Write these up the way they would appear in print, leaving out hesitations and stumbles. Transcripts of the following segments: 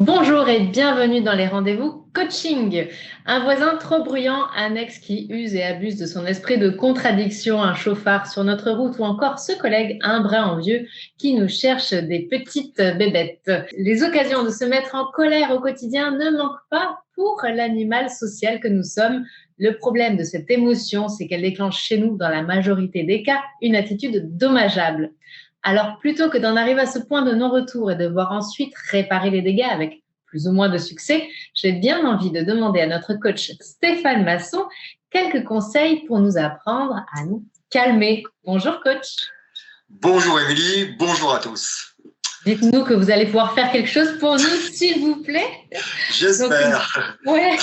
Bonjour et bienvenue dans les rendez-vous coaching. Un voisin trop bruyant, un ex qui use et abuse de son esprit de contradiction, un chauffard sur notre route ou encore ce collègue un brin envieux qui nous cherche des petites bébêtes. Les occasions de se mettre en colère au quotidien ne manquent pas pour l'animal social que nous sommes. Le problème de cette émotion, c'est qu'elle déclenche chez nous, dans la majorité des cas, une attitude dommageable. Alors, plutôt que d'en arriver à ce point de non-retour et de devoir ensuite réparer les dégâts avec plus ou moins de succès, j'ai bien envie de demander à notre coach Stéphane Masson quelques conseils pour nous apprendre à nous calmer. Bonjour coach. Bonjour Émilie, bonjour à tous. Dites-nous que vous allez pouvoir faire quelque chose pour nous, s'il vous plaît. J'espère. Ouais,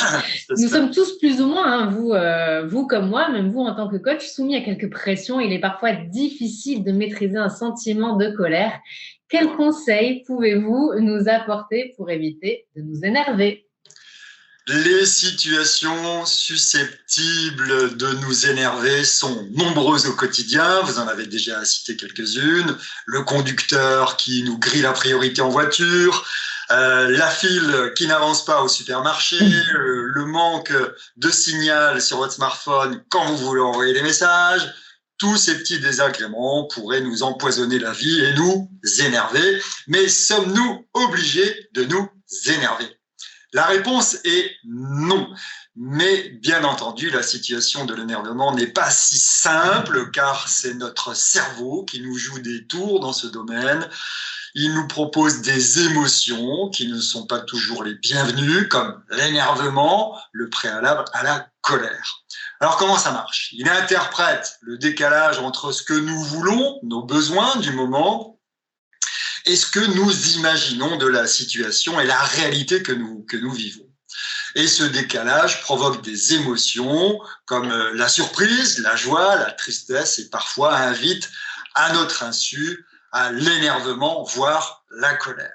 nous sommes tous plus ou moins, vous comme moi, même vous en tant que coach, soumis à quelques pressions. Il est parfois difficile de maîtriser un sentiment de colère. Quels conseils pouvez-vous nous apporter pour éviter de nous énerver ? Les situations susceptibles de nous énerver sont nombreuses au quotidien. Vous en avez déjà cité quelques-unes. Le conducteur qui nous grille la priorité en voiture, la file qui n'avance pas au supermarché, le manque de signal sur votre smartphone quand vous voulez envoyer des messages. Tous ces petits désagréments pourraient nous empoisonner la vie et nous énerver. Mais sommes-nous obligés de nous énerver ? La réponse est non. Mais bien entendu, la situation de l'énervement n'est pas si simple car c'est notre cerveau qui nous joue des tours dans ce domaine. Il nous propose des émotions qui ne sont pas toujours les bienvenues, comme l'énervement, le préalable à la colère. Alors comment ça marche ? Il interprète le décalage entre ce que nous voulons, nos besoins du moment, et ce que nous imaginons de la situation et la réalité que nous vivons. Et ce décalage provoque des émotions comme la surprise, la joie, la tristesse et parfois invite à notre insu à l'énervement, voire la colère.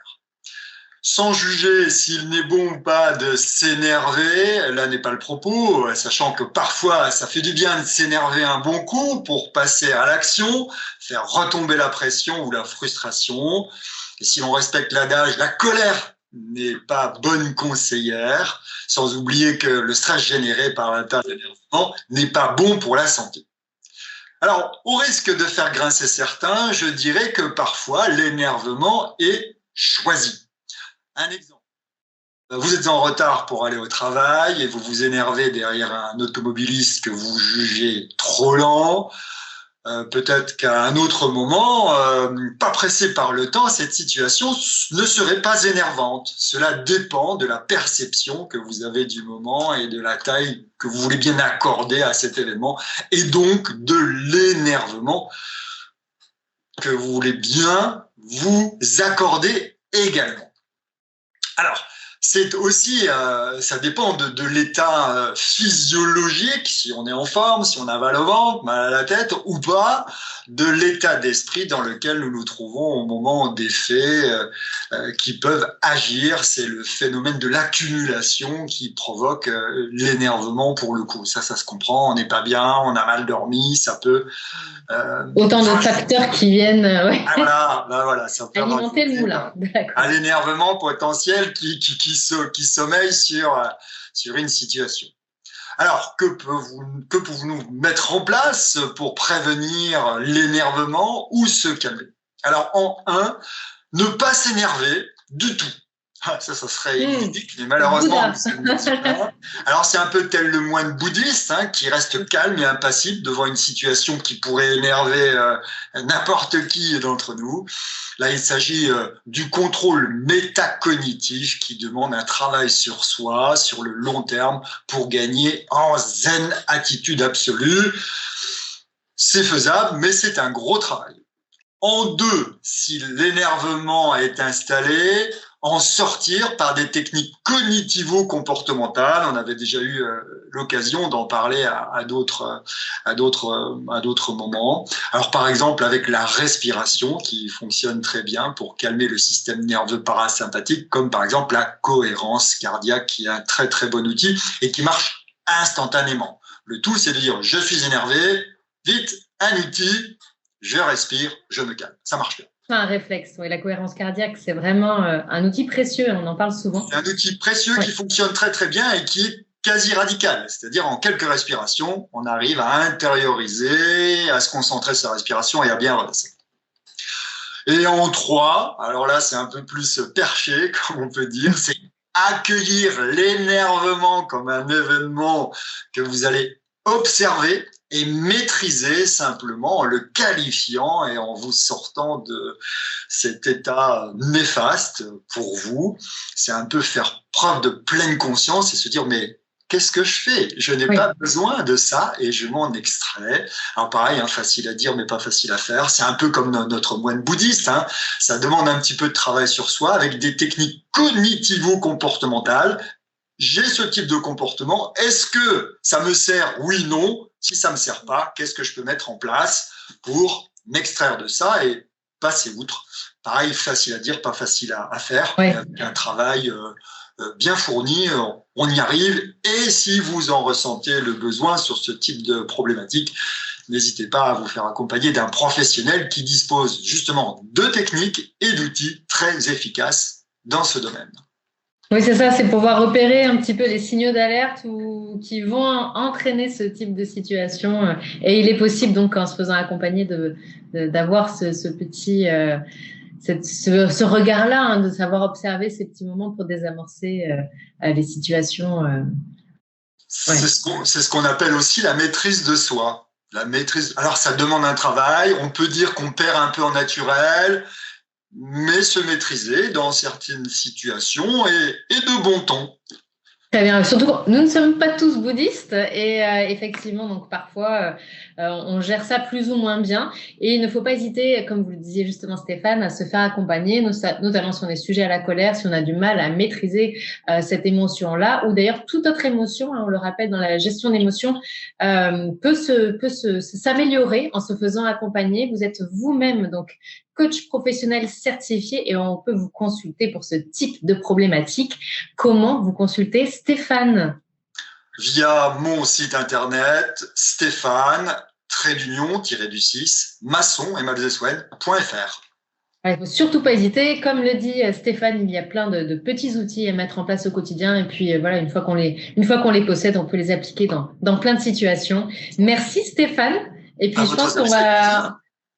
Sans juger s'il n'est bon ou pas de s'énerver, là n'est pas le propos, sachant que parfois ça fait du bien de s'énerver un bon coup pour passer à l'action, faire retomber la pression ou la frustration. Et si l'on respecte l'adage, la colère n'est pas bonne conseillère, sans oublier que le stress généré par la tâche d'énervement n'est pas bon pour la santé. Alors, au risque de faire grincer certains, je dirais que parfois l'énervement est choisi. Un exemple. Vous êtes en retard pour aller au travail et vous vous énervez derrière un automobiliste que vous jugez trop lent. Peut-être qu'à un autre moment, pas pressé par le temps, cette situation ne serait pas énervante. Cela dépend de la perception que vous avez du moment et de la taille que vous voulez bien accorder à cet événement et donc de l'énervement que vous voulez bien vous accorder également. Alors, c'est aussi, ça dépend de l'état physiologique, si on est en forme, si on a mal au ventre, mal à la tête ou pas, de l'état d'esprit dans lequel nous nous trouvons au moment des faits qui peuvent agir. C'est le phénomène de l'accumulation qui provoque l'énervement pour le coup. Ça se comprend, on n'est pas bien, on a mal dormi, ça peut... Autant de facteurs qui viennent voilà, ça peut alimenter le moulin. À l'énervement potentiel qui sommeille sur une situation. Alors, que pouvons-nous mettre en place pour prévenir l'énervement ou se calmer ? Alors, en un, ne pas s'énerver du tout. Ça serait évident, mais malheureusement, alors c'est un peu tel le moine bouddhiste qui reste calme et impassible devant une situation qui pourrait énerver n'importe qui d'entre nous. Là, il s'agit du contrôle métacognitif qui demande un travail sur soi, sur le long terme, pour gagner en zen attitude absolue. C'est faisable, mais c'est un gros travail. En deux, si l'énervement est installé, en sortir par des techniques cognitivo-comportementales. On avait déjà eu l'occasion d'en parler à d'autres moments. Alors par exemple avec la respiration qui fonctionne très bien pour calmer le système nerveux parasympathique, comme par exemple la cohérence cardiaque qui est un très très bon outil et qui marche instantanément. Le tout c'est de dire je suis énervé, vite un outil, je respire, je me calme. Ça marche bien. un réflexe. Oui, la cohérence cardiaque, c'est vraiment un outil précieux, on en parle souvent. C'est un outil précieux qui fonctionne très très bien et qui est quasi radical. C'est-à-dire en quelques respirations, on arrive à intérioriser, à se concentrer sur la respiration et à bien redescendre. Et en 3, alors là c'est un peu plus perché, comme on peut dire, c'est accueillir l'énervement comme un événement que vous allez observer et maîtriser simplement en le qualifiant et en vous sortant de cet état néfaste pour vous. C'est un peu faire preuve de pleine conscience et se dire mais qu'est-ce que je fais? Je n'ai pas besoin de ça et je m'en extrais. Alors pareil, hein, facile à dire mais pas facile à faire. C'est un peu comme notre moine bouddhiste. Hein. Ça demande un petit peu de travail sur soi avec des techniques cognitivo-comportementales. J'ai ce type de comportement. Est-ce que ça me sert? Oui, non. Si ça me sert pas, qu'est-ce que je peux mettre en place pour m'extraire de ça et passer outre? Pareil, facile à dire, pas facile à faire. Oui. Avec un travail bien fourni, on y arrive. Et si vous en ressentez le besoin sur ce type de problématique, n'hésitez pas à vous faire accompagner d'un professionnel qui dispose justement de techniques et d'outils très efficaces dans ce domaine. Oui, c'est ça, c'est pouvoir repérer un petit peu les signaux d'alerte qui vont entraîner ce type de situation. Et il est possible, donc, en se faisant accompagner, d'avoir ce petit, ce regard-là, hein, de savoir observer ces petits moments pour désamorcer les situations. C'est ce qu'on appelle aussi la maîtrise de soi. La maîtrise. Alors, ça demande un travail. On peut dire qu'on perd un peu en naturel, mais se maîtriser dans certaines situations et de bon ton. Très bien. Surtout, nous ne sommes pas tous bouddhistes et effectivement, donc parfois, on gère ça plus ou moins bien. Et il ne faut pas hésiter, comme vous le disiez justement Stéphane, à se faire accompagner, notamment si on est sujet à la colère, si on a du mal à maîtriser cette émotion-là, ou d'ailleurs toute autre émotion, hein, on le rappelle, dans la gestion d'émotions, peut s'améliorer en se faisant accompagner. Vous êtes vous-même donc coach professionnel certifié et on peut vous consulter pour ce type de problématique. Comment vous consultez Stéphane? Via mon site internet Stéphane-du-6 maçon.fr. Il ne faut surtout pas hésiter. Comme le dit Stéphane, il y a plein de petits outils à mettre en place au quotidien. Et puis voilà, une fois qu'on les possède, on peut les appliquer dans plein de situations. Merci Stéphane. Et puis je pense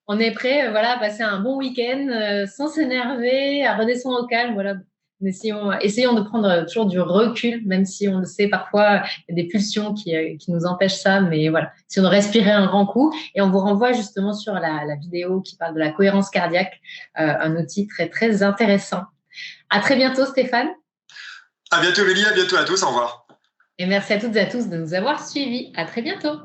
on est prêt, voilà, à passer un bon week-end sans s'énerver, à redescendre au calme. Voilà, essayons de prendre toujours du recul, même si on le sait parfois, il y a des pulsions qui nous empêchent ça. Mais voilà, si on respirait un grand coup, et on vous renvoie justement sur la vidéo qui parle de la cohérence cardiaque, un outil très très intéressant. À très bientôt, Stéphane. À bientôt, Mélie. À bientôt à tous. Au revoir. Et merci à toutes et à tous de nous avoir suivis. À très bientôt.